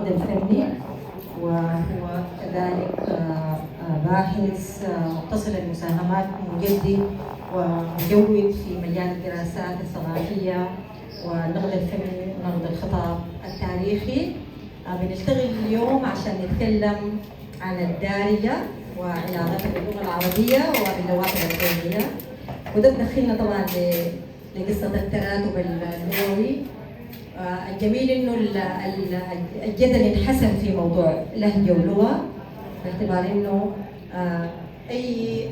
النقد الفني، وهو كذلك باحث متصل المساهمات، مجدد ومجود في مجال الدراسات الثقافية والنقد الفني ونقد الخطاب التاريخي. بنشتغل اليوم عشان نتكلم عن الدارجة وعلاقتها باللغة العربية وباللغات الأجنبية، وده بدخلنا طبعا لقصة التراتب اللغوي. الجميل انه الجدل انحسم في موضوع لهجة ولغة، باعتبار انه اي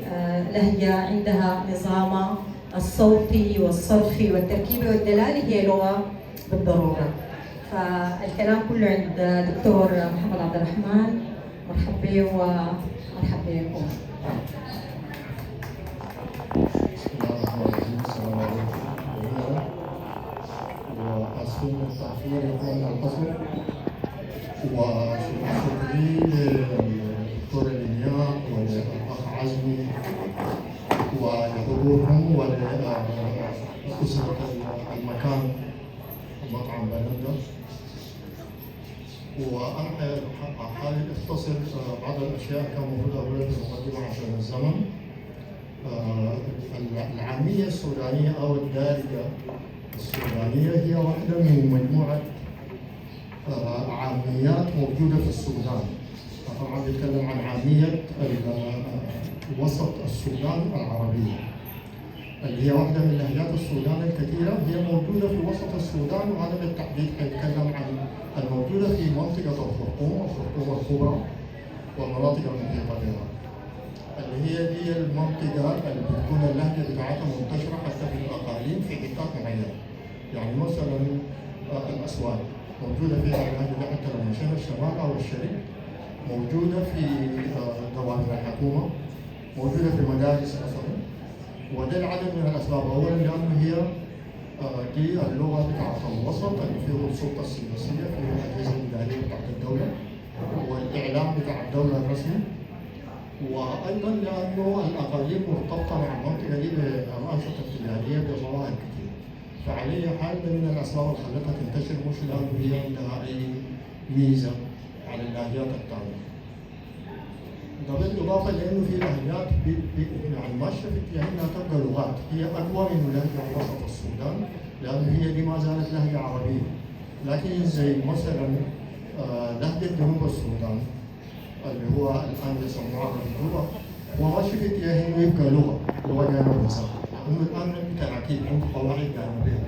لهجة عندها نظامها الصوتي والصرفي والتركيبي والدلالي هي لغة بالضرورة. فالكلام كله عند دكتور محمد عبد الرحمن. مرحبا به ومرحبا بكم. السلام عليكم. وأسفين التأخير يكون القصر، وشكري للدكتور إلياء والأخ عزمي ولحضورهم ولأسرة المكان مطعم بلندا. وأنا حابب أختصر بعض الأشياء كان المفروض أقولها في المقدمة عشان الزمن. العامية السودانية أو الدارجة السودانية هي واحدة من مجموعة عاميات موجودة في السودان. طبعا بيتكلم عن عامية وسط السودان العربية، اللي هي واحدة من لهجات السودان الكثيرة، هي موجودة في وسط السودان، وهذا بالتحديد حيتكلم عن الموجودة في منطقة الخرطوم الكبرى والمناطق المحيطة بها، اللي هي دي المنطقة اللي بتكون اللهجة بتاعتها منتشرة حتى في الأقاليم في حتات معينة. يعني مثلا الأسواق موجودة فيها اللهجة دي، حتى لو مشينا الشمال أو الشرق موجودة في دوائر الحكومة، موجودة في مدارس مثلا. وده العدد من الأسباب. أولا لأنه هي دي اللغة بتاعت الوسط اللي فيه السلطة السياسية، فيه الأجهزة الإدارية بتاعت الدولة والإعلام بتاع الدولة الرسمي. وأيضا لأنه الأقاليم مرتبطة مع المنطقة دي بأنشطة تجارية بظواهر كثير. فعلى أي حال من الأسباب اللي خلتها تنتشر مش لأنه هي عندها أي ميزة على اللهجات الثانية. ده بالإضافة لأنه في لهجات يعني ماشية في اتجاه إنها تبقى لغات، هي أقوى من لهجة وسط السودان لأنه هي دي ما زالت لهجة عربية. لكن زي مثلا لهجة جنوب السودان اللي هو الآن يسموها الرجوع، هو ماشي في اتجاه إنه يبقى لغة جانبية، لأنه الآن تراكيب عنده قواعد جانبية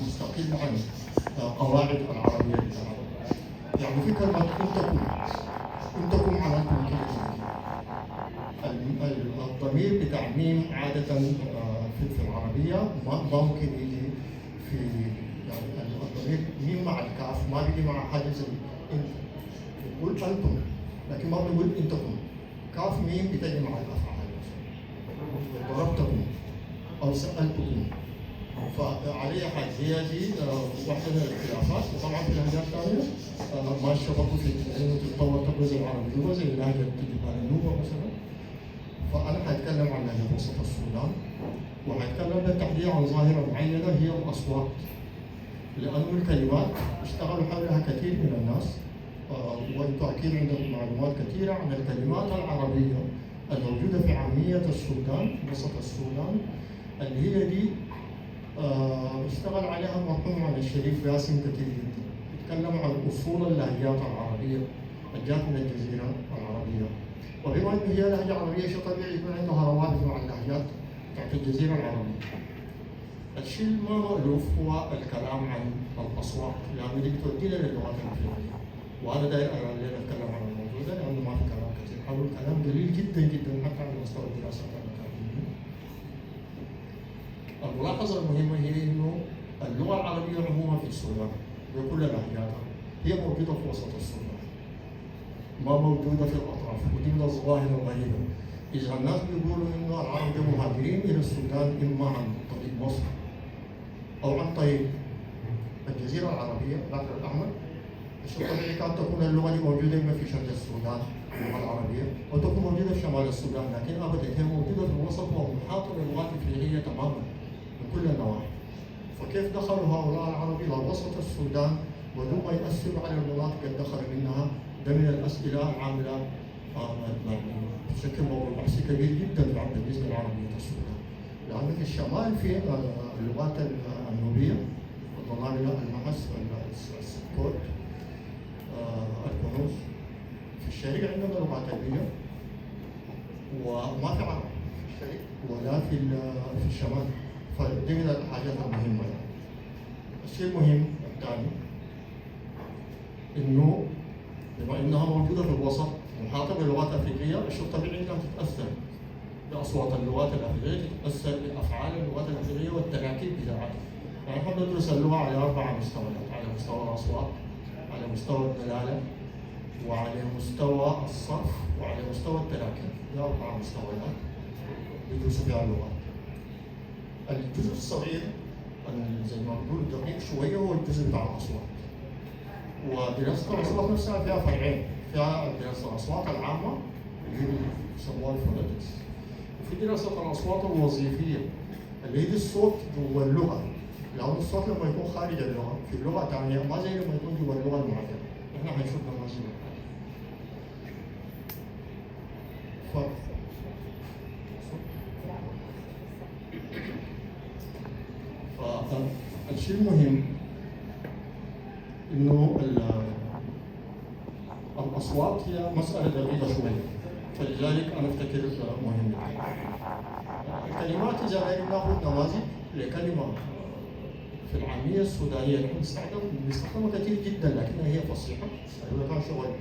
مستقلة عن قواعد العربية بتاعته. يعني في كلمة أنتكم عملتم كده. الضمير بتاع ميم عادة في العربية ما ممكن يجي في، يعني الضمير ميم مع الكاف ما بيجي مع حاجة زي أنت. بنقول أنتم لكن ما بنقول أنتكم. كاف ميم بتجي مع الأفعال. ضربتكم أو سألتكم. فعلي حاجة هي دي واحدة من الاختلافات. وطبعا في لهجات ثانية ماشية برضه في إنه تتطور تبقى زي العربية زي لهجة النوبة مثلا. فأنا حأتكلم عن لهجة وسط السودان، وحأتكلم بالتحديد عن ظاهرة معينة هي الأصوات، لأنه الكلمات اشتغلوا حولها كثير من الناس. وأنتم أكيد عندكم معلومات كثيرة عن الكلمات العربية الموجودة في عامية السودان وسط السودان، اللي هي دي اشتغل عليها المرحوم عن الشريف باسم كثير جدا. يتكلم عن أصول اللهجات العربية الجات من الجزيرة العربية، وبما أنه هي لهجة عربية شيء طبيعي يكون عندها روابط مع اللهجات بتاعت الجزيرة العربية. الشيء ما مألوف هو الكلام عن الأصوات، لأنه دي بتودينا للغات الأفريقية، وأنا داير أتكلم عن الموضوع ده لأنه ما في كلام كثير حوله، كلام قليل جدا جدا حتى على مستوى الدراسات الأكاديمية. الملاحظة المهمة هي إنه اللغة العربية عموما في السودان بكل لهجاتها هي موجودة في وسط السودان، ما موجودة في الأطراف، ودي من الظواهر الغريبة. إذا الناس بيقولوا إنه العرب مهاجرين إلى السودان إما عن طريق مصر أو عن طريق الجزيرة العربية البحر الأحمر، الشيء الطبيعي كانت تكون اللغة دي موجودة إما في شرق السودان اللغة العربية وتكون موجودة في شمال السودان، لكن أبدا هي موجودة في الوسط ومحاطة باللغات الإفريقية تماما من كل النواحي. فكيف دخلوا هؤلاء العرب إلى وسط السودان ودون ما يؤثروا على المناطق اللي دخلوا منها ده من الاسئله العامله بشكل موضوع بحثي كبير جدا بالنسبه لعربيه السودان. لانه في الشمال في اللغات النوبيه الضمامله، المهس، السكوت، الكنوز. في الشرق عندنا لغات عربيه وما في عرب في الشرق ولا في الشمال. فدي من الحاجات المهمه يعني. الشيء المهم الثاني انه بما انها موجوده في الوسط محاطه باللغات الافريقيه، الشيء الطبيعي انها تتاثر باصوات اللغات الافريقيه، تتاثر بافعال اللغات الافريقيه والتراكيب بتاعتها. يعني احنا بندرس اللغه على 4 مستويات، على مستوى الاصوات، على مستوى الدلاله، وعلى مستوى الصرف، وعلى مستوى التراكيب. دي 4 مستويات بيدرسوا فيها اللغات. الجزء الصغير زي ما بنقول دقيق شويه هو الجزء بتاع الاصوات. ودراسه الاصوات نفسها فيها فرعين، فيها دراسه الاصوات العامه اللي هي بيسموها الفونetics، وفي دراسه الاصوات الوظيفيه اللي هي الصوت جوا اللغه. لأن الصوت لما يكون خارج اللغه في اللغه الثانيه ما زي لما يكون جوا اللغه المعتمده. احنا هنشوف نماذج فالشيء المهم انه الاصوات هي مساله دقيقه شويه، فلذلك انا افتكر مهم. الكلمات اذا غير ناخذ نماذج لكلمه في العاميه السودانيه نحن بنستخدمها كثير جدا لكنها هي فصيحه. هذا كان شغل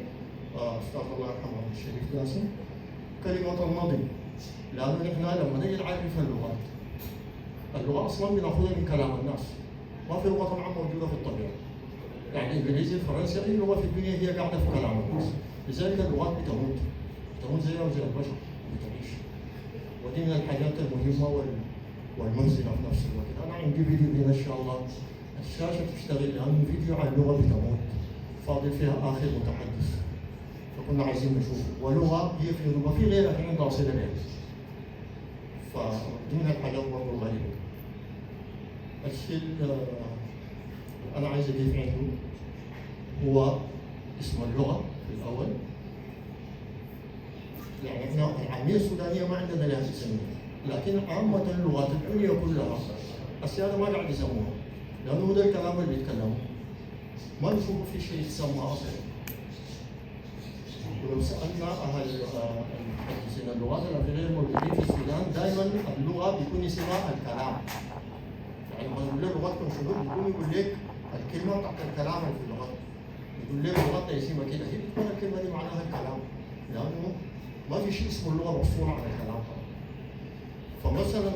استاذ الله يرحمه الشريف قاسم، كلمه النظم. لانه نحن لما نيجي نعرف اللغه اصلا بناخذها من كلام الناس، ما في لغه طبعا موجوده في الطبيعه. يعني الانجليزي، الفرنسي، اي لغه في الدنيا هي قاعده في كلام الناس، لذلك اللغات بتموت زيها وزي البشر بتعيش. ودي من الحاجات المهمه والمنزله في نفس الوقت. انا عندي فيديو هنا ان شاء الله الشاشه تشتغل، لانه فيديو عن اللغه بتموت فاضل فيها اخر متحدث، فكنا عايزين نشوفه. ولغه هي في لغه في غيرها في عندها صله غير. فدي من الحاجات برضه الغريبه. الشيء أنا عايز أضيف عنده هو اسم اللغة في الأول. يعني إحنا العامية السودانية ما عندنا لها اسم، لكن عامة اللغات الدنيا كلها السيادة ما قاعد يسموها، لأنه ده الكلام اللي بيتكلموا ما نشوف في شيء يسمى أصلا. ولو سألنا أهل محدثين اللغات الأفريقية الموجودين في السودان دائما اللغة بيكون اسمها الكلام. يعني لما نقول له لغتكم شنو بيكون يقول لك الكلمه بتاعت الكلام اللي في اللغه، يقول لك لغتنا اسمها كده، هي بتكون الكلمه دي معناها الكلام، لانه ما في شيء اسمه اللغه مفصوله عن الكلام. فمثلا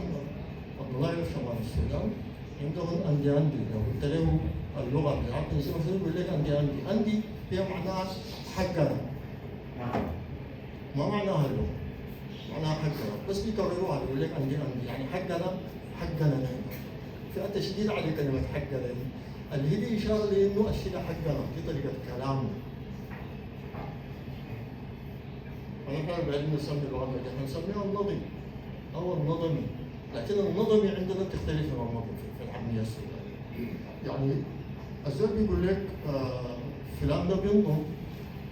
الضلائع في شمال السودان عندهم اندي لو قلت لهم اللغه بتاعتنا اسمها شنو يقول لك اندي هي معناها حقنا، ما معناها اللغه، معناها حقنا، بس بيكرروها يقول لك اندي يعني حقنا نحن. في التشديد على كلمة حقنا دي اللي هي إشارة لأنه الشيء ده حقنا، دي طريقة كلامنا. فنحن بعدين نسمي اللغة دي نسميها النظم أو النظمي، لكن النظمي عندنا تختلف عن النظم في العامية السودانية. يعني الزول بيقول لك فلان ده بينظم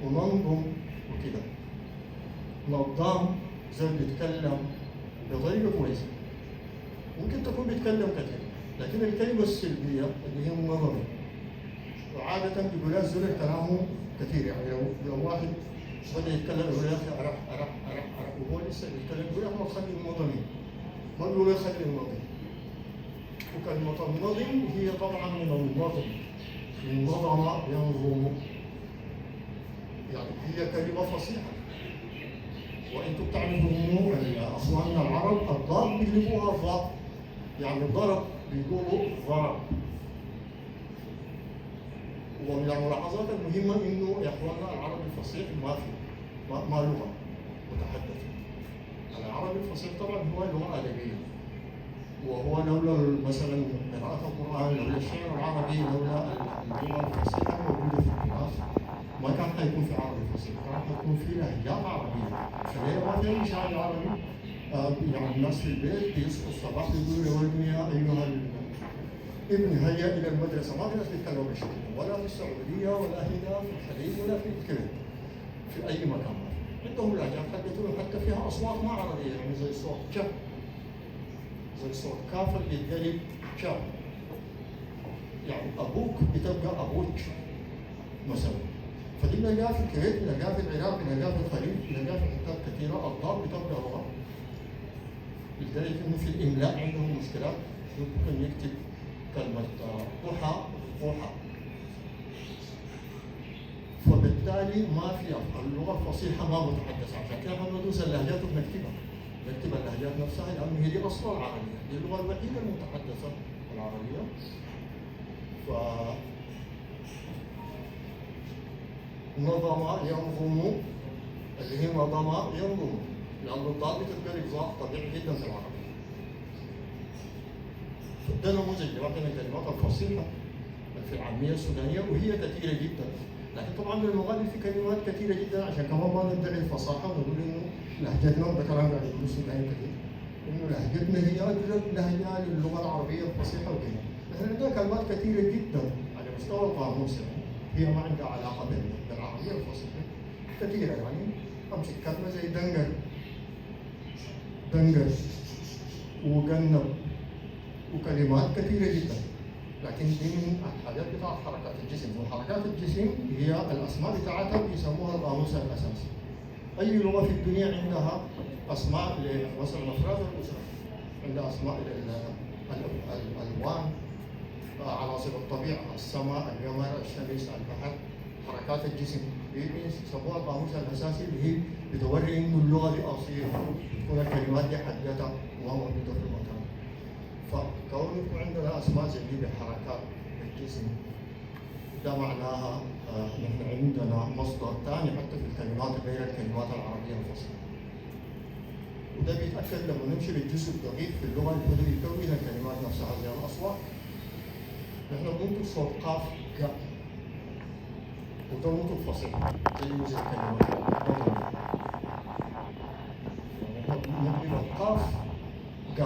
وننظم وكده. نظام زول بيتكلم بطريقة كويسة، ممكن تكون بيتكلم كثير، لكن الكلمة السلبية اللي هي النظري وعادة بيقولها الزول كلامه كثير. يعني لو واحد بدأ يتكلم يقول يا أخي أرح وهو لسه بيتكلم يقول يا أخي خلي النظمي، ما بيقول خلي النظم. وكلمة النظم هي طبعا من النظم، النظم ينظم، يعني هي كلمة فصيحة. وانتم بتعرفوا انه اخواننا العرب الضاد بيقلبوها ضاد، يعني ضرب بيقولوا ضرب. ومن الملاحظات المهمه انه يا اخواننا العربي الفصيح ما لغه متحدثه. العربي الفصيح طبعا هو لغه ادبيه، وهو لولا مثلا قراءه القران، لولا الشعر العربي، لولا اللغه الفصيحه الموجوده في التراث ما كان حيكون في عربي فصيح، كان حيكون في لهجات عربيه. فهي ما في اي شاعر عربي يعني الناس في البيت بيصحوا الصباح يقولوا لولدنا يا ايها ابن هيا الى المدرسه، ما في ناس بيتكلموا بالشكل، ولا في السعوديه ولا هنا في الخليج ولا في الكويت. في أي مكان. عندهم لهجات حتى فيها أصوات ما عربية، يعني زي صوت ج، زي صوت كاف اللي يتقلب ج، يعني أبوك بتبقى أبوك مثلا. فدي بنلاقيها في الكويت، بنلاقيها في العراق، بنلاقيها في الخليج، بنلاقيها في حتات كثيرة. الضاد بتبقى لغة، لذلك إنه في الإملاء عندهم مشكلات. ممكن يكتب كلمة ضحى ضحى، فبالتالي ما في اللغة الفصيحة ما متحدثة. عشان كده احنا ندرس اللهجات وبنكتبها، نكتب اللهجات نفسها لأنه هي دي أصل العربية، هي اللغة الوحيدة المتحدثة العربية. نظم ينظم اللي هي نظم ينظم، لأن الضاد بتتقلب ظاء طبيعي جدا في العربية. ده نموذج لواحدة من الكلمات الفصيحة في العامية السودانية، وهي كثيرة جدا. لكن طبعا للمغرب في كلمات كثيرة جدا، عشان كمان ما ندعي الفصاحة ونقول إنه لهجتنا، وده كلام قاعد يقول السوداني كثير، إنه لهجتنا هي أقرب لهجة للغة العربية الفصيحة وكذا. نحن عندنا كلمات كثيرة جدا على مستوى القاموس، يعني هي ما عندها علاقة بالعربية الفصيحة كثيرة. يعني أمسك كلمة زي دنجر، دنجر وجنب وكلمات كثيرة جدا. لكن دي من الحاجات بتاعت حركات الجسم، وحركات الجسم هي الأسماء بتاعتها بيسموها القاموس الأساسي. أي لغة في الدنيا عندها أسماء مثلا أفراد الأسرة، عندها أسماء الألوان، عناصر الطبيعة، السماء، القمر، الشمس، البحر، حركات الجسم، بيسموها القاموس الأساسي، اللي هي بتوري إنه اللغة دي أصيلة، تكون الكلمات دي حدتها وما موجودة في المكان. فكون يكون عندنا أسماء زي دي بحركات الجسم، ده معناها نحن عندنا مصدر ثاني حتى في الكلمات غير الكلمات العربية الفصيحة. وده بيتأكد لما نمشي للجزء الدقيق في اللغة اللي هو يكون الكلمات نفسها زي الأصوات. نحن بننطق صوت قاف ق، وده نطق فصيح زي الكلمات. نقلب القاف ق،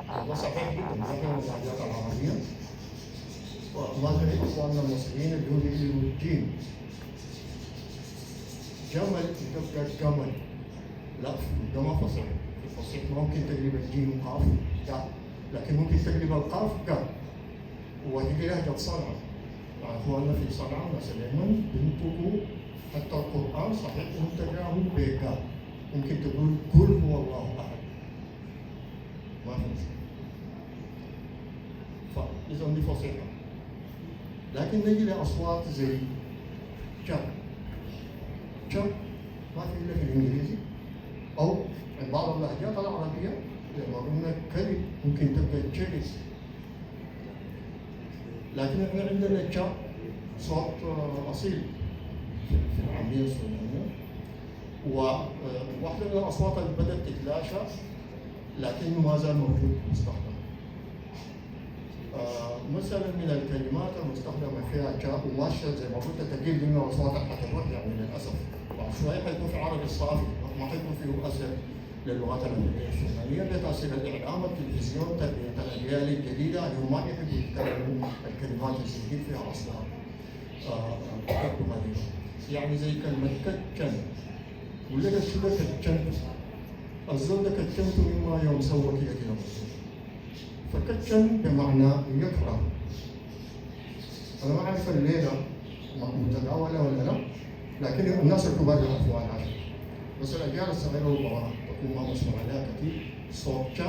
هذا صحيح جدا زي اللهجات العربية. وما زي إخواننا المصريين اللي هو يقلبوا الجيم، جمل تبقى جمل، لا ده ما فصيح. الفصيح ممكن تقلب الجيم قاف ق، لكن ممكن تقلب القاف ق. وهي لهجة صنعاء، يعني اخواننا في صنعاء مثلا بينطقوا حتى القرآن صحيح انت تقراه بق، ممكن تقول قل هو الله احد، ما في مشكلة. فإذا دي فصيحة. لكن نجي لأصوات زي ج، ج ما في إلا في الإنجليزي، أو من بعض اللهجات العربية لما قلنا كلب ممكن تبقى جلس. لكن احنا عندنا ج صوت أصيل في العامية السودانية، وواحدة من الأصوات اللي بدأت تتلاشى لكنه ما زال موجود مستخدم. مثلا من الكلمات المستخدمة فيها جاء وماشية زي ما قلت تقيل من الأصوات اللي حتروح يعني للأسف. بعد شوية حيكون في عربي الصافي، ما حيكون فيه أثر للغات الأجنبية السودانية بتأثير الإعلام، التلفزيون، تربية الأجيال الجديدة اللي هم ما يحبوا يتكلموا الكلمات اللي فيها أصوات غريبة. يعني زي كلمة كتشن، ولا كده كتشن، الزول ده كتشنته مما يوم سوى كده. فكتشن بمعنى يكره. أنا ما أعرف الليلة متداولة ولا لا، لكن الناس الكبار يعرفوا عنها. بس الأجيال الصغيرة ربما تكون ما مسموع عليها كثير. صوت ج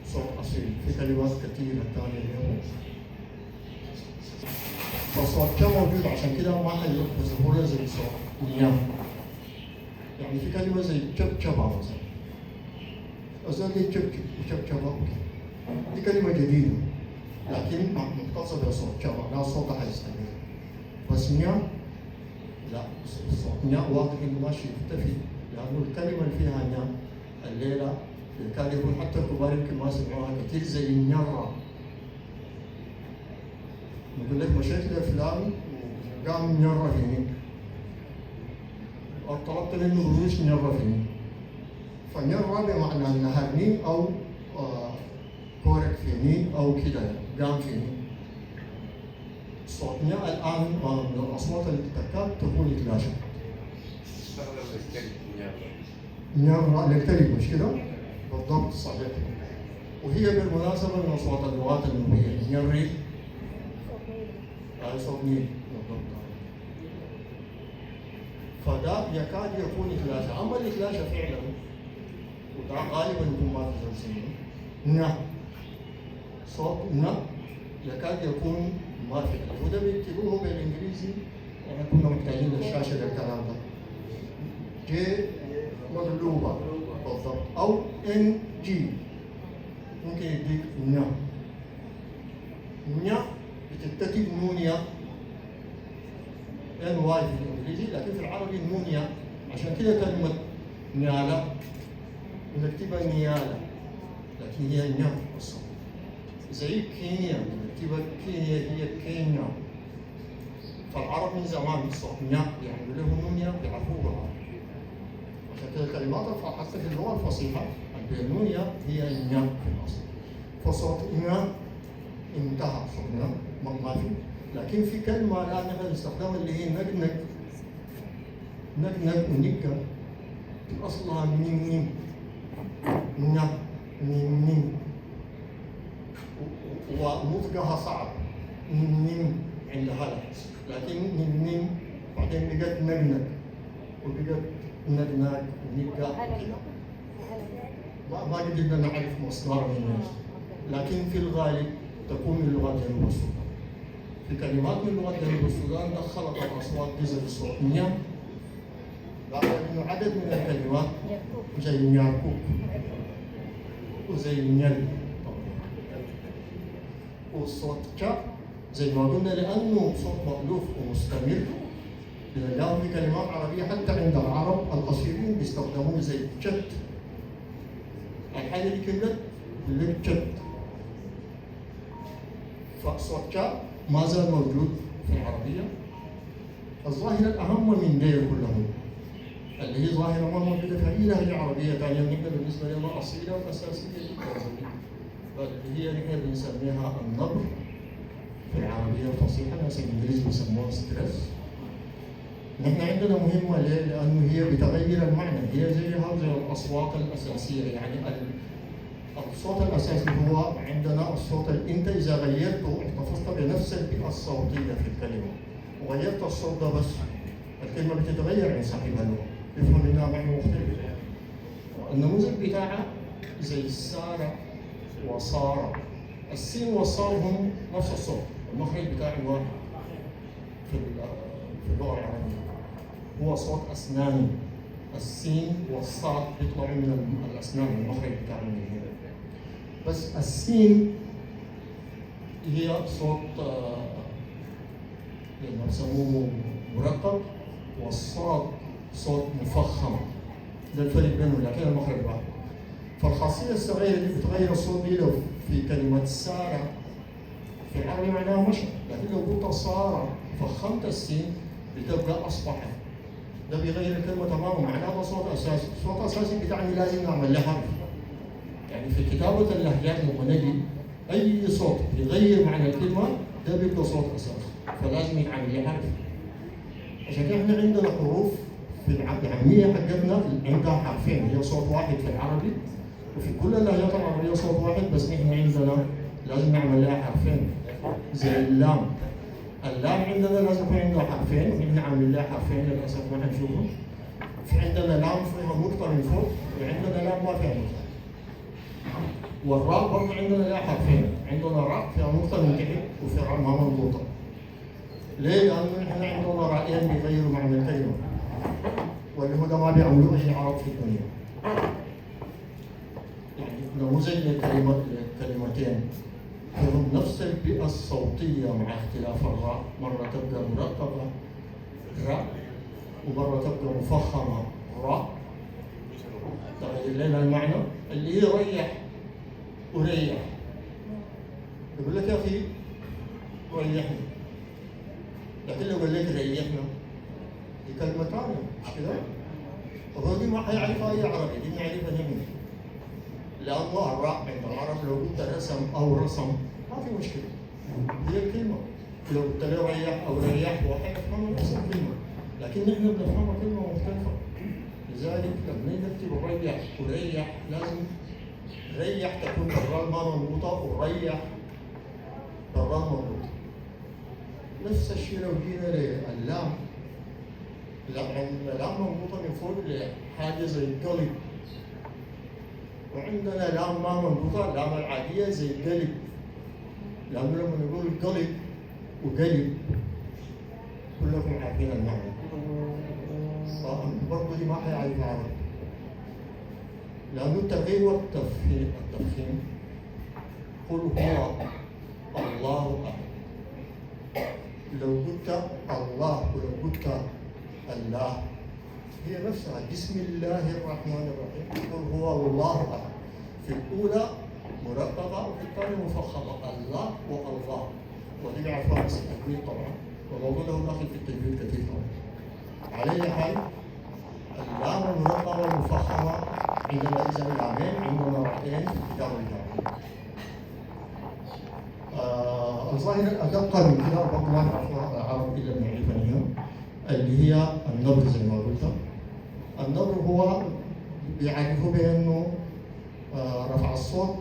صوت أصيل، في كلمات كثيرة ثانية اليوم. فصوت ج موجود، عشان كده ما حيروح بسهولة زي صوت نيا. يعني في كلمة زي جبجبة مثلا، أزال جبجب وجبجبة دي كلمة جديدة، لكن مختصة بصوت ج معناها صوتها حيستمر. بس نيا لا، صوت نيا واضح إنه ماشي يختفي، لأنه الكلمة اللي فيها نيا الليلة كان يكون حتى الكبار يمكن ما سمعوها كثير زي النيرة. نقول لك مشيت لفلان وقام نيرة فيني، أو طلبت منه قروش نيرة فيني. فنيرة بمعنى نهرني أو كورك فيني أو كده قام فيني. صوت نيا الآن من الأصوات اللي تكاد تكون يتلاشى. استخدم الكلب نيرة للكلب مش كده؟ بالضبط صحيح. وهي بالمناسبة من أصوات اللغات النوبية نيري صوت نيل بالضبط. فده يكاد يكون إكلاشة، أما الإكلاشة فعلا وده غالبا يكون ما في سنين صوت يكاد يكون ما في، وده بيكتبوه بالإنجليزي واحنا كنا محتاجين للشاشة للكلام ده. جي مقلوبة بالضبط أو إن جي ممكن يديك نيا بتكتب نونيا ان واي في الانجليزي، لكن في العربي نونيا، عشان كده كلمة نيالا بنكتبها نيالا لكن هي نيا اصلا. زي كينيا بنكتبها كينيا هي كينيا. فالعرب من زمان الصوت نيا يعني له نونيا بيعرفوها. عشان كده الكلمات حتى في اللغة الفصيحة البينونيا هي نيا في الأصل. فصوت نيا انتهى صوتنا ما في، لكن في كلمة الآن نحن نستخدمها اللي هي نقنق ونقة أصلها من نم ونطقها صعب نم عند هذا، لكن نم بعدين بقت نقنق وبقت نقنق ونقة ما قدرنا نعرف مصدرها من، لكن في الغالب تكون من لغات جنوب السودان. في كلمات من لغات جنوب السودان دخلت الأصوات جزء الصوت نيا، لكن إنه عدد من الكلمات زي نياركوك وزي نيل والصوت كا زي ما قلنا لأنه صوت مألوف ومستمر بنلاقيه في كلمات عربية حتى عند العرب الأصيلين بيستخدموه زي جت. الحاجة دي كلها لك جت. فصوت كا ما زال موجود في العربية. الظاهرة الأهم من دير كلهم اللي هي ظاهرة ما موجودة في أي لهجة عربية ثانية، نحن بالنسبة لنا أصيلة وأساسية جدا، اللي هي نحن بنسميها النبر في العربية الفصيحة، الناس الإنجليزي بيسموها ستريس. نحن عندنا مهمة ليه؟ لأنه هي بتغير المعنى، هي زيها زي الأصوات الأساسية، يعني الصوت الأساسي هو عندنا الصوت اللي أنت إذا غيرته احتفظت بنفس البيئة الصوتية في الكلمة وغيرت الصوت ده بس الكلمة بتتغير عن صاحبها له، يفهم منها معنى مختلف. النموذج بتاعها زي سارة وصارة، السين والصاد هم نفس الصوت، المخرج بتاعهم واحد في اللغة العربية، هو صوت أسناني. السين والصاد بيطلعوا من الأسنان، المخرج بتاعهم من هنا. بس السين هي صوت يعني بيسموه مرقق، والصاد صوت مفخم. ده الفرق بينهم، لكن المخرج واحد. فالخاصية الصغيرة دي بتغير الصوت دي. لو في كلمة سارة في العربي معناها مشى، لكن لو قلت صارة فخمت السين بتبقى أصبحت. ده بيغير الكلمة تماما، معناها صوت أساسي. الصوت الأساسي بتاعي لازم نعمل له حرف. يعني في كتابة اللهجات لما نجي أي صوت يغير معنى الكلمة ده بيبقى صوت أساسي، فلازم يتعمل له حرف. عشان كده احنا عندنا حروف في العامية حقتنا عندها حرفين، هي صوت واحد في العربي، وفي كل اللهجات العربية صوت واحد، بس نحن عندنا لازم نعمل لها حرفين. زي اللام عندنا لازم يكون عندها حرفين، ونحن عاملين لها حرفين للأسف ما حنشوفهم. في عندنا لام فيها نقطة من فوق، وعندنا لام ما فيها نقطة. والراء برضه عندنا لها حرفين، عندنا راء فيها نقطة من تحت وفي راء ما منقوطة. ليه؟ لأنه نحن عندنا راءين بيغيروا معنى الكلمة، واللي هو ده ما بيعملوه أي عرب في الدنيا. يعني نموذج للكلمتين فيهم نفس البيئة الصوتية مع اختلاف الراء، مرة تبقى مرققة راء، ومرة تبقى مفخمة راء، تغير لنا المعنى. اللي هي ريح وريح، يقول لك يا أخي ريحني، لكن لو قال لك ريحنا دي كلمة ثانية مش كده؟ وهو دي ما حيعرفها أي عربي، دي نعرفها نحن. لأنه الراء عند العرب لو قلت رسم أو رسم ما في مشكلة، هي الكلمة. لو قلت له ريح أو ريح واحد يفهموا نفس الكلمة. لكن نحن بنفهمها كلمة مختلفة. لذلك لما نكتب ريح وريح لازم ريح تكون بالراء ما مربوطة وريح بالراء مربوطة. نفس الشيء لو جينا لللام، اللام مربوطة من فوق لحاجة زي القلب، وعندنا لام ما مربوطة، اللام العادية زي القلب. لأنه لما نقول قلب وقلب كلكم عارفين المعنى، برضه دي ما حيعرف عربي، لأنه التغيير والتفخيم. قل هو الله أحد. لو قلت الله ولو قلت الله هي نفسها. بسم الله الرحمن الرحيم. قل هو الله أحد. في الأولى مرققة وفي الثانية مفخمة، الله والله، ودي عرفها بس التجويد طبعا، والموضوع له داخل في التجويد كثير طبعا. على أي حال اللام المرققة والمفخمة عندنا إذا لامين، عندنا راءين في الكتاب الجامعي. الظاهرة الأدق من كده برضه ما نعرفها العرب إلا بنعرفها هنا، اللي هي النبر. زي ما قلت النبر هو بيعرفوا بأنه رفع الصوت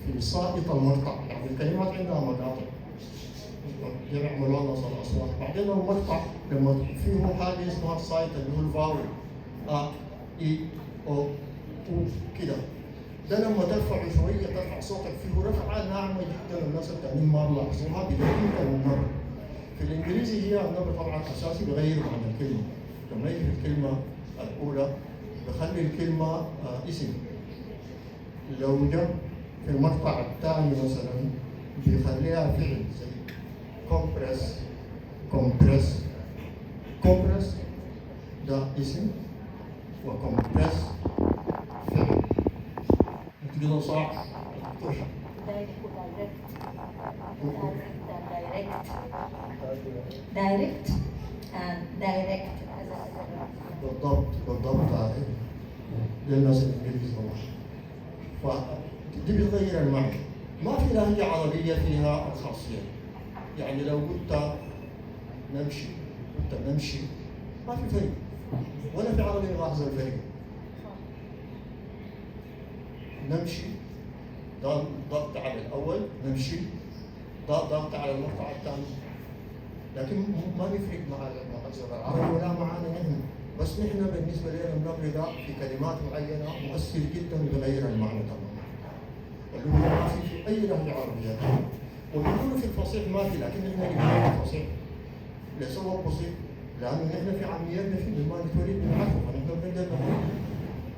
في سائط المقطع، يعني الكلمات عندها مقاطع يعملوا نص الأصوات. بعدين المقطع لما فيه حاجة اسمها السائط اللي هو الفاول إي أو أو كده، ده لما ترفع شوية ترفع صوتك فيه رفعة ناعمة جدا الناس التانيين ما بيلاحظوها بدليل النبر. في الإنجليزي هي النبر طبعا أساسي بغير معنى الكلمة. لما يجي في الكلمة الأولى بخلي الكلمة اسم، لو جاء في المقطع الثاني مثلا بيخليها فعل زي كومبريس. كومبريس ده اسم وكومبريس فعل. انت كده صح؟ دايركت and direct. بالضبط للناس الانجليزي طبعا. فدي بتغير المعنى. ما في لهجة عربية فيها الخاصية. يعني لو قلت نمشي قلت نمشي ما في فرق، ولا في عربي لاحظ الفرق. نمشي ضغط على الأول، نمشي ضغط على المقطع الثاني، لكن ما بيفرق مع العربي ولا معنا نحن. بس نحن بالنسبة لنا النبر ده في كلمات معينة مؤثر جدا بغير المعنى تماما. اللي هو ما في أي لهجة عربية، وبيقولوا في الفصيح ما في، لكن نحن نقول في الفصيح لسبب بسيط، لأنه نحن في عامياتنا في ما نتولد بنعرفه فنحن بنقدر نقول.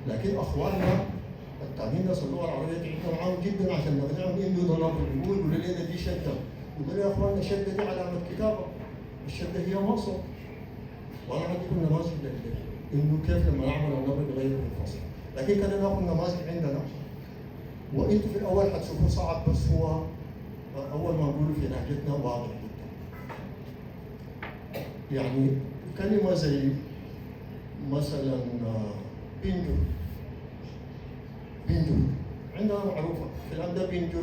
لكن أخواننا التانيين ناس اللغة العربية تعبنا معاهم جدا عشان نقنعهم إنه ده نبر. يقولوا لنا دي شدة، يقولوا يا أخواننا الشدة دي علامة كتابة، الشدة هي مصر. وانا عندكم نماذج انه كيف لما نعمل النبر بغير الفصل، لكن كنا ناخذ نماذج عندنا وانتم في الاول حتشوفوه صعب، بس هو اول ما نقوله في لهجتنا واضح جدا. يعني كلمه زي مثلا بنجر عندنا معروفه في الأندلس. بنجر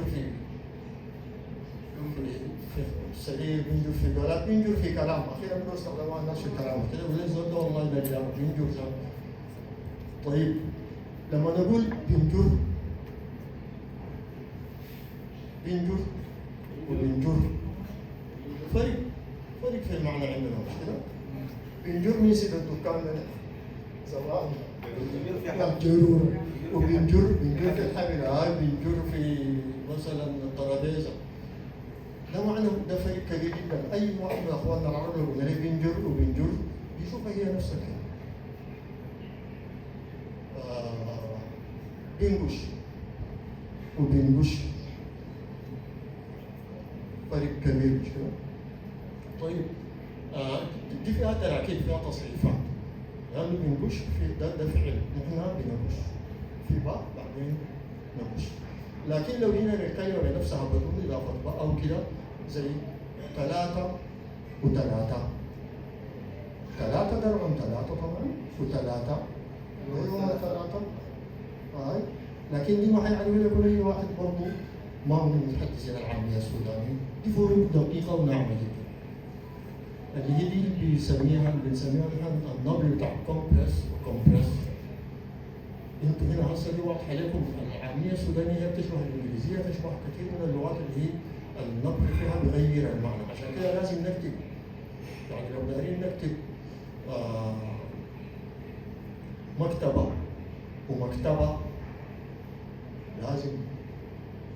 في السرير، بنجر في بلد، بنجر في كلام. اخيرا بدو استخدموها الناس في الكلام كده، وليس ده والله ده بنجر ده. طيب لما نقول بنجر وبنجر فرق في المعنى عندنا، مش كده؟ بنجر من سيد الدكان زمان جرور، وبنجر في الحمل، بنجر في مثلا الترابيزه. ده معنى ده فرق كبير جدا. اي واحد من اخواننا العرب لو قلنا له بنجر وبنجر بيشوفها هي نفس الكلمه. بنجش وبنجش فرق كبير، مش كده؟ طيب دي فيها تراكيب، فيها تصريفات. لأنه بنجش في ده فعل، نحن بنجش في باء بعدين نجش. لكن لو جينا للكلمة بنفسها بدون إضافة باء أو كده، زي 3 و3، 3 ضربا 3 طبعا، و3 ضربا 3. لكن دي ما حيعرف لكل أي واحد برضه ما هو من المتحدثين العامية السوداني. دي فروق دقيقة وناعمة جدا. اللي هي دي بنسميها نحن النبر بتاع كومبريس وكومبريس. انتوا هنا هسه دي واضحه لكم العاميه السودانيه هي بتشبه الانجليزيه، تشبه كثير من اللغات اللي هي النبر فيها بغير المعنى، عشان كده لازم نكتب. يعني لو دايرين نكتب مكتبه ومكتبه لازم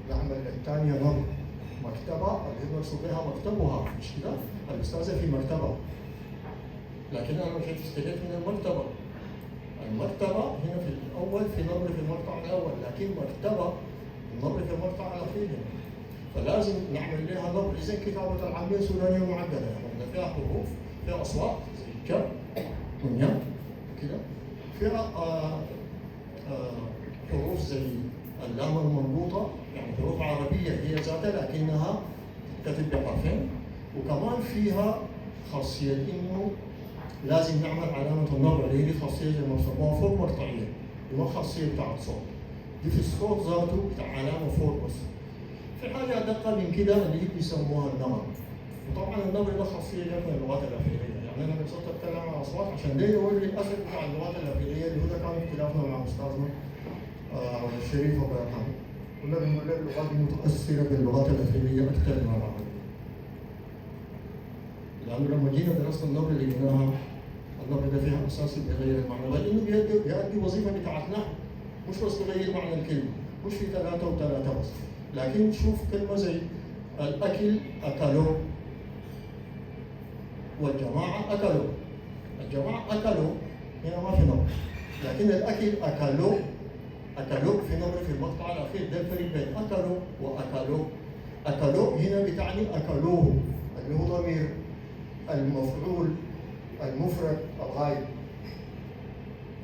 نعمل الثانيه نبر. مكتبه اللي هي مقصود بها مكتبها، مش كده؟ الاستاذه في مكتبه، لكن انا مشيت استجيت من المكتبه. المكتبه هنا في الاول في نبر في المقطع الاول، لكن مكتبه النبر في المقطع الاخير هنا. فلازم نعمل لها نبر. اذا كتابه العاميه السودانيه معدله، يعني فيها حروف، فيها اصوات زي ج ونيا كده، فيها حروف زي اللام المربوطه، يعني حروف عربيه هي ذاتها لكنها تكتب بحرفين. وكمان فيها خاصيه انه لازم نعمل علامه النبر اللي هي خاصيه زي ما بسموها فوق مقطعيه، وما خاصيه بتاعت صوت. دي في الصوت ذاته بتاع علامه فوق بس. في حاجه ادق من كده اللي هي بيسموها النبر. وطبعا النبر ده خاصيه من اللغات الافريقيه، يعني انا قصدت اتكلم عن الاصوات عشان ده يوري الاثر بتاع اللغات الافريقيه اللي هو ده كان اختلافنا مع استاذنا الشريف الله يرحمه. كنا بنقول له اللغات متاثره باللغات الافريقيه اكثر من العربيه. لانه لما جينا درسنا النبر لقيناها النبر ده فيها اساسي بغير المعنى، بل انه بيؤدي وظيفه بتاعت نحو، مش بس بغير معنى الكلمه، مش في ثلاثه وثلاثه بس. لكن شوف كلمه زي الاكل اكلوا، والجماعه اكلوا. الجماعه اكلوا هنا ما في نبر، لكن الاكل اكلوا في نبر في المقطع الاخير. ده الفرق بين اكلوا واكلوا. اكلوا هنا بتعني اكلوه اللي هو ضمير المفعول المفرد الغايب.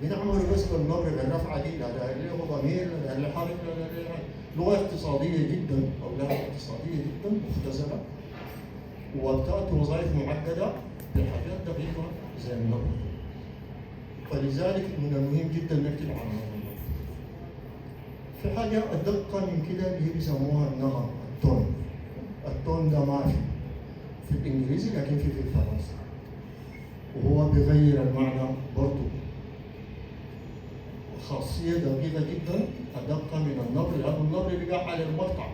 بنعمل بس بالنبر بالرفعه دي، لا له ضمير لا له حرف لا له لغه اقتصاديه جدا او لغه اقتصاديه جدا مختزله، وبتاتي وظائف معقده بحاجات دقيقه زي النبر. فلذلك من المهم جدا نكتب عن النبر. في حاجه ادق من كده اللي هي بيسموها النغم، التون. التون ده ما في الانجليزي لكن في الفرنسي، وهو بيغير المعنى برضه. خاصيه دقيقه جدا ادق من النبر، لان النبر بيقع على المقطع،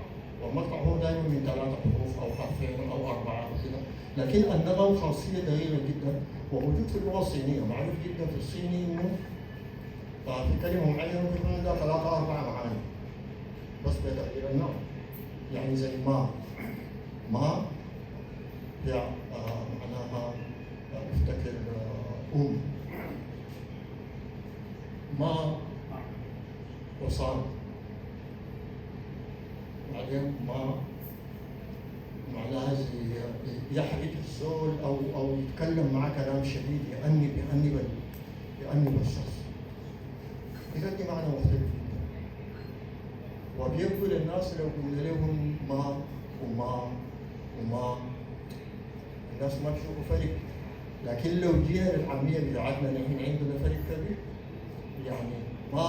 والمقطع هو دائما من 3 حروف او حرفين او 4 وكده. لكن النغم خاصيه دقيقه جدا وموجود في اللغه الصينيه، معروف جدا في الصيني انه في كلمه معينه ممكن يكون عندها 3 4 معاني بس بتغيير النغم. يعني زي ما هي معناها افتكر ما وصال، بعدين ما معناها زي يحرج الزول او يتكلم معاه كلام شديد، يأنب الشخص. إذا دي معنى مختلف جدا. وبيبدو للناس لو قلنا لهم ما وما الناس ما بيشوفوا فرق، لكن لو جينا للعاميه بتاعتنا نحن عندنا فرق كبير. يعني ما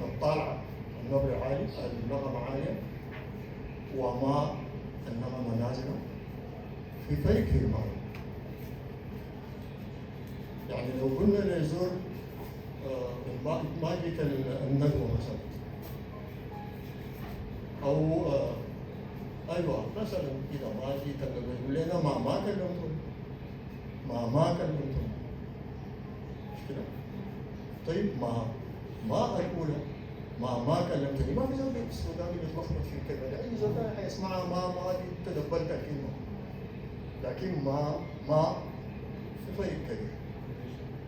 الطالعه النبر عالي، النغمه عاليه، وما النغمه نازله، في فرق في المعنى. يعني لو قلنا لزول ما جيت الندوه مثلا، او ايوه مثلا كده ما جيت الندوه، يقول لنا ما كلمتم، ما كلمتم، مش كده؟ طيب ما الاولى ما كلمتني، ما في زول السوداني بيتلخبط في الكلمه دي، اي زول حيسمعها ما دي تدبرت الكلمه. لكن ما في فرق كبير،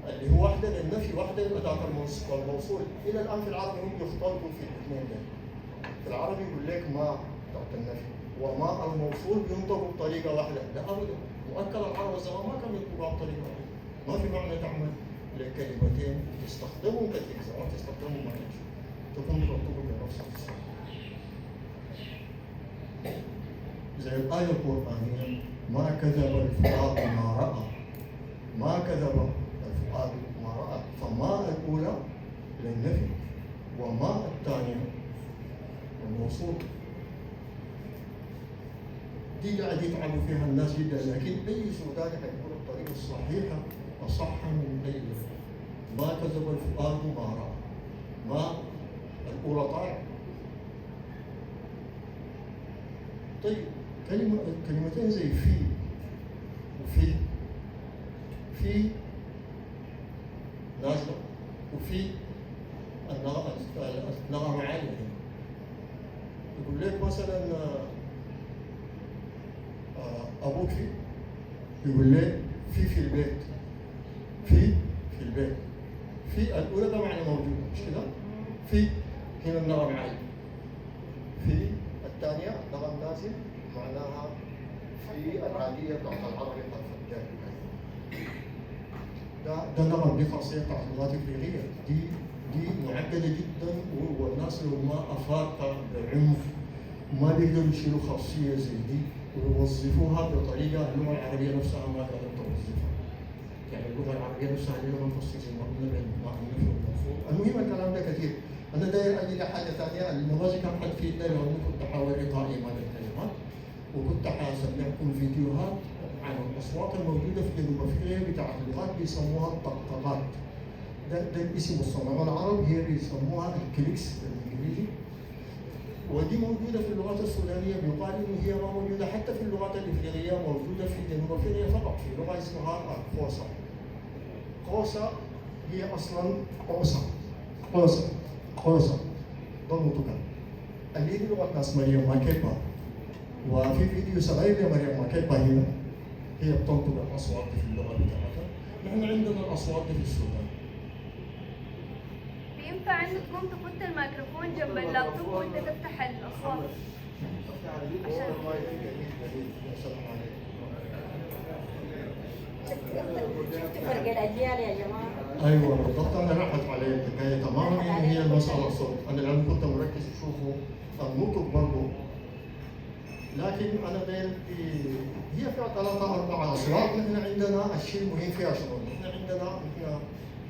اللي هو واحده للنفي واحده للاداه الموصول. الى الان في العربي هم يختلطوا في الاثنين دول. في العربي يقول لك ما بتاعت النفي، وما الموصول بينطقوا بطريقه واحده. لا ابدا، مؤكد العرب الزمان ما كانوا ينطقوا بطريقه واحده. ما في معنى تعمل لكلمتين تستخدمهم كثير، سواء تستخدمهم ما يجوز تكون تنطقوا بنفس الصوت. زي الآية القرآنية ما كذب الفؤاد ما رأى، ما كذب الفؤاد ما رأى. فما الأولى للنفي، وما الثانية الموصول. دي يعني قاعد يتعبوا فيها الناس جدا، لكن اي سوداني حيقول الطريقه الصحيحه اصح من اي لغه. ما كذب الفؤاد ما راى، ما الاولى طالع. طيب كلمتين زي في وفي، في نازله وفي النغمه عاليه. يقول لك مثلا ابوك في، يقول لك في البيت، في البيت. في الاولى ده معنى موجود مش كده؟ في هنا النغم عالي. في الثانيه نغم نازل معناها في العاديه بتاعت العربي بتاعت الفجان. ده نغم، دي خاصيه بتاعت اللغات الافريقيه، دي معقده جدا، والناس لو ما افاقوا بعنف ما بيقدروا يشيلوا خاصيه زي دي ويوظفوها بطريقه اللغه العربيه نفسها ما قادره توظفها. يعني اللغه العربيه نفسها لها منفصل زي ما قلنا بين المؤنث والمفعول. المهم الكلام ده كثير. انا داير اجي لحاجه ثانيه، النماذج كان حتفيدنا لو كنت احاول اطالي مدى الكلمات، وكنت حاسمعكم فيديوهات عن الاصوات الموجوده في جنوب افريقيا بتاعت اللغات بيسموها الطقطقات. ده الاسم الصناعه العرب هي بيسموها الكليكس بالانجليزي. ودي موجوده في اللغات السودانيه، بيقال انه هي ما موجوده حتى في اللغات الافريقيه، موجوده في جنوب افريقيا فقط في لغه اسمها القوسه. قوسه هي اصلا قوسه ضمتك. اللي هي لغه ناس مريم ماكيبا، وفي فيديو صغير لمريم ماكيبا هنا هي بتنطق الاصوات دي في اللغه بتاعتها. نحن عندنا الاصوات دي في السودان. ينفع انك تقوم تحط الميكروفون جنب اللابتوب وانت تفتح الاصوات؟ شفت فرق الاجيال يا جماعه؟ ايوه بالضبط، انا راحت علي الحكايه تماما. هي المساله الصوت، انا لان كنت مركز اشوفه النطق برضه، لكن انا داير هي فيها 3-4 اصوات. نحن عندنا الشيء المهم فيها شنو؟ نحن عندنا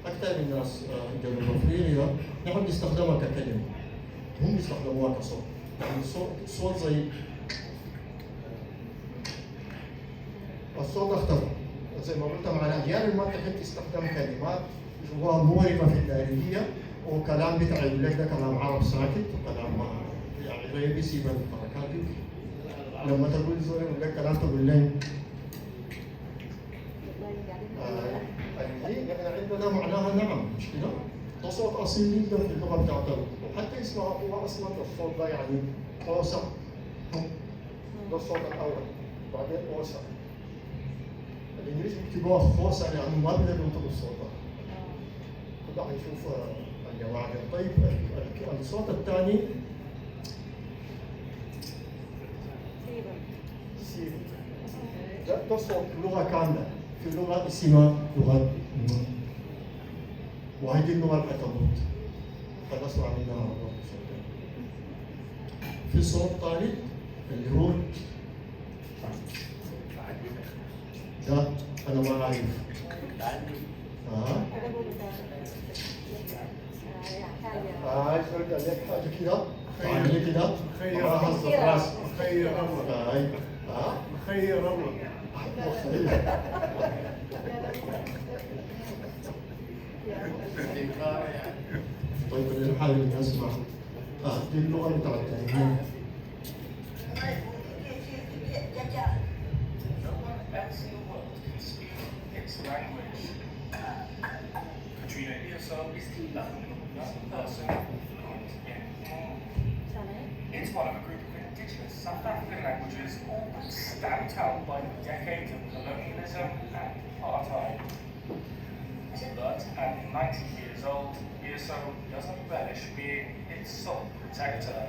اكثر من الناس جنوب افريقيا نحن بنستخدمها ككلمه، هم بيستخدموها كصوت. يعني صوت زي الصوت اختفى، زي ما قلت مع الاجيال اللي ما تحب تستخدم كلمات يشوفوها مورقه في الدارجيه، وكلام بتاع يقول لك ده كلام عرب ساكت وكلام يعني غير بيسيب الحركات دي. لما تقول زول يقول لك كلام تقول له يعني عندنا معناها نعم مش كده؟ ده صوت اصيل جدا في اللغه بتاعتنا، وحتى اسمها هو اصلا الصوت ده يعني قوسه. ده الصوت الاول، بعدين قوسه. الانجليز بيكتبوها خوسه لانه ما بيقدروا ينطقوا الصوت ده. كده هنشوف الجماعه. طيب الصوت الثاني سيب. ده صوت لغه كامله، في لغه اسمها لغه نون، وهذه اللغه اللي حتموت. خلصنا منها في صوت ثالث اللي هو ده انا ما اعرف. عايز ارجع لك حاجه كده، تعالي كده خير راس خير امرك خير امرك. طيب نحاول نسمع. دي اللغه بتاعتنا. Katrina ESO is the young person it's one of a group of indigenous South African languages all stamped out by decades of colonialism and apartheid. But at 90 years old, ESO doesn't relish being its sole protector.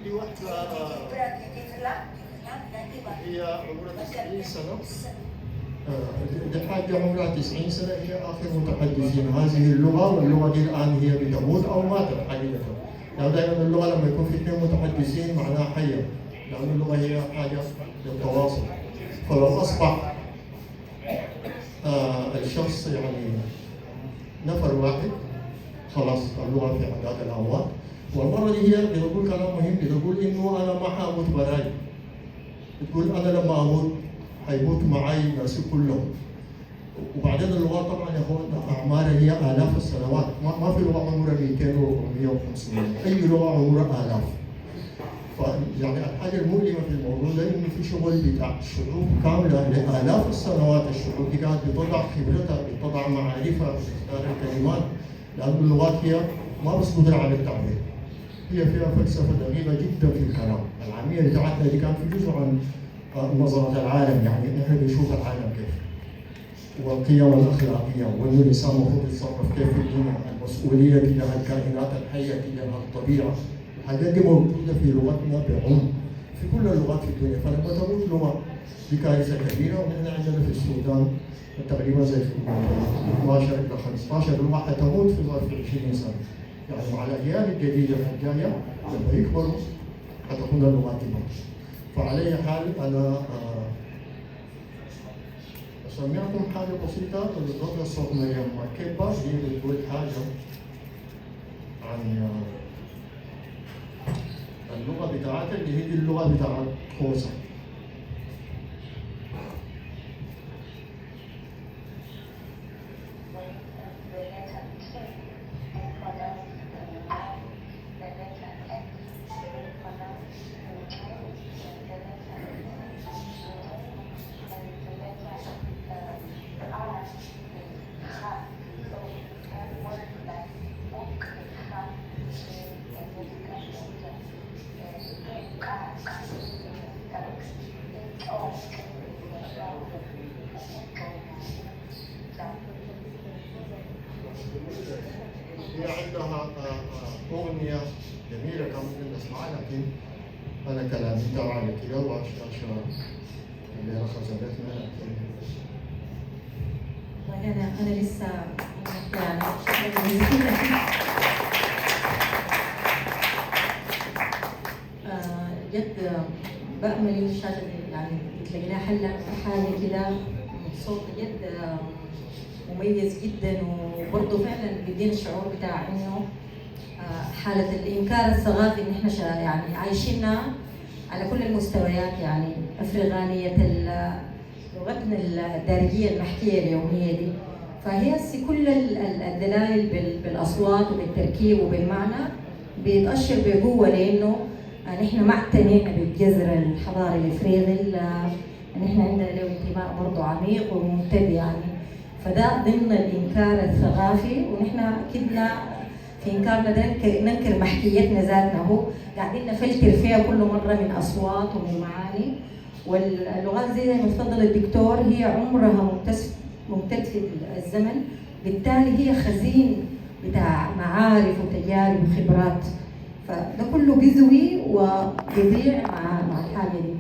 دي واحدة هي عمرها 90 سنة. دي حاجة عمرها 90 سنة، هي آخر متحدثين هذه اللغة، واللغة دي الآن هي بتموت أو ماتت حقيقة. لأن دائما اللغة لما يكون في 2 متحدثين معناها حية، لأن اللغة هي حاجة للتواصل. فلو أصبح الشخص يعني نفر واحد خلاص اللغة في عداد الأموات. والمرة دي هي بتقول كلام مهم، بتقول إنه أنا ما حأموت براي، بتقول أنا لما أموت حيموت معي ناسي كلهم. وبعدين اللغات طبعا يا اخوان اعمارها هي الاف السنوات، ما في لغه عمرها 200 و400 و500، اي لغه عمرها الاف. فيعني الحاجه المؤلمه في الموضوع ده انه في شغل بتاع شعوب كامله لالاف السنوات، الشعوب دي كانت بتضع خبرتها، بتضع معارفها باختيار الكلمات، لان اللغات هي ما بس قدره على التعبير، هي فيها فلسفه دقيقه جدا في الكلام. العاميه بتاعتنا دي كان في جزء عن نظره العالم، يعني نحن بنشوف العالم كيف، والقيم الاخلاقيه، وانه الانسان المفروض يتصرف كيف في الدنيا، المسؤوليه تجاه الكائنات الحيه، تجاه الطبيعه. الحاجات دي موجوده في لغتنا بعمق في كل اللغات في الدنيا. فلما تموت لغه دي كارثه كبيره. ونحن عندنا في السودان تقريبا زي 12 الى 15 لغه حتموت في ظرف 20 سنه. يعني مع الاجيال الجديده الجايه لما يكبروا حتكون اللغات دي موجوده. فعلى اي حال انا سمعكم حاجة بسيطة بالضبط صوت مريم مكبة، هي بتقول حاجة عن اللغة بتاعتها اللي هي اللغة بتاعت خوسة. هي عندها أغنية جميلة كان ممكن نسمعها، لكن أنا كلامي تبع كده وعشان اللي خزنتنا. لكن أنا لسه يعني جد بأمل إن الشاشة يعني تلاقي لها حاجة كده صوت جد مميز جدا، وبرضه فعلا بيدينا الشعور بتاع انه حاله الانكار الثقافي ان احنا يعني عايشينها على كل المستويات، يعني افريقانيه لغتنا الدارجيه المحكيه اليوميه دي. فهي كل الدلائل بالاصوات وبالتركيب وبالمعنى بيتاشر بقوه لانه نحن ما اعتنينا بالجذر الحضاري الافريقي، نحن عندنا له انتماء برضه عميق وممتد يعني. فده ضمن الانكار الثقافي، ونحن كدنا في انكارنا ده ننكر محكيتنا ذاتنا، هو قاعدين نفلتر فيها كل مره من اصوات ومن معاني. واللغات زي ما تفضل الدكتور هي عمرها ممتد في الزمن، بالتالي هي خزين بتاع معارف وتجارب وخبرات. فده كله بيزوي وبيضيع مع الحاجه دي.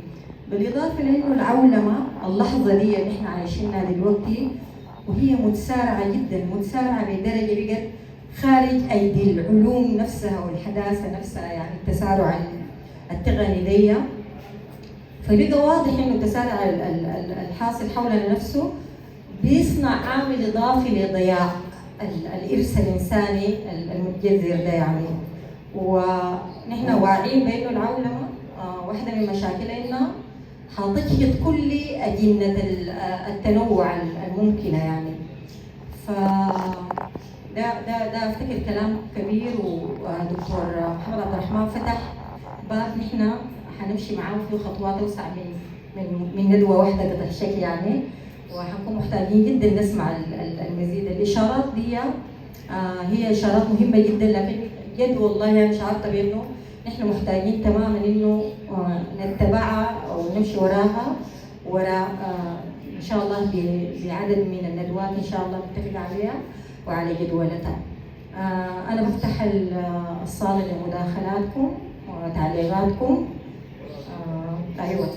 بالاضافه لانه العولمه اللحظه دي اللي احنا عايشينها دلوقتي وهي متسارعه جدا، متسارعه بدرجه بقت خارج ايدي العلوم نفسها والحداثه نفسها، يعني التسارع التقني دي. فبقى واضح انه التسارع الحاصل حولنا نفسه بيصنع عامل اضافي لضياع الارث الانساني المتجذر ده يعني. ونحن واعيين بانه العولمه واحده من مشاكلها انها حتجهض كل اجنه التنوع الممكنه يعني. ف ده افتكر كلام كبير، ودكتور محمد عبد الرحمن فتح باب نحن حنمشي معاه فيه خطوات اوسع من ندوه واحده قطع شكل يعني. وحنكون محتاجين جدا نسمع المزيد. الاشارات دي هي اشارات مهمه جدا، لكن جد والله انا شعرت بانه نحن محتاجين تماما انه نتبعها او نمشي وراها ان شاء الله بعدد من الندوات ان شاء الله نتفق عليها وعلى جدولتها. انا بفتح الصاله لمداخلاتكم وتعليقاتكم. ايوه.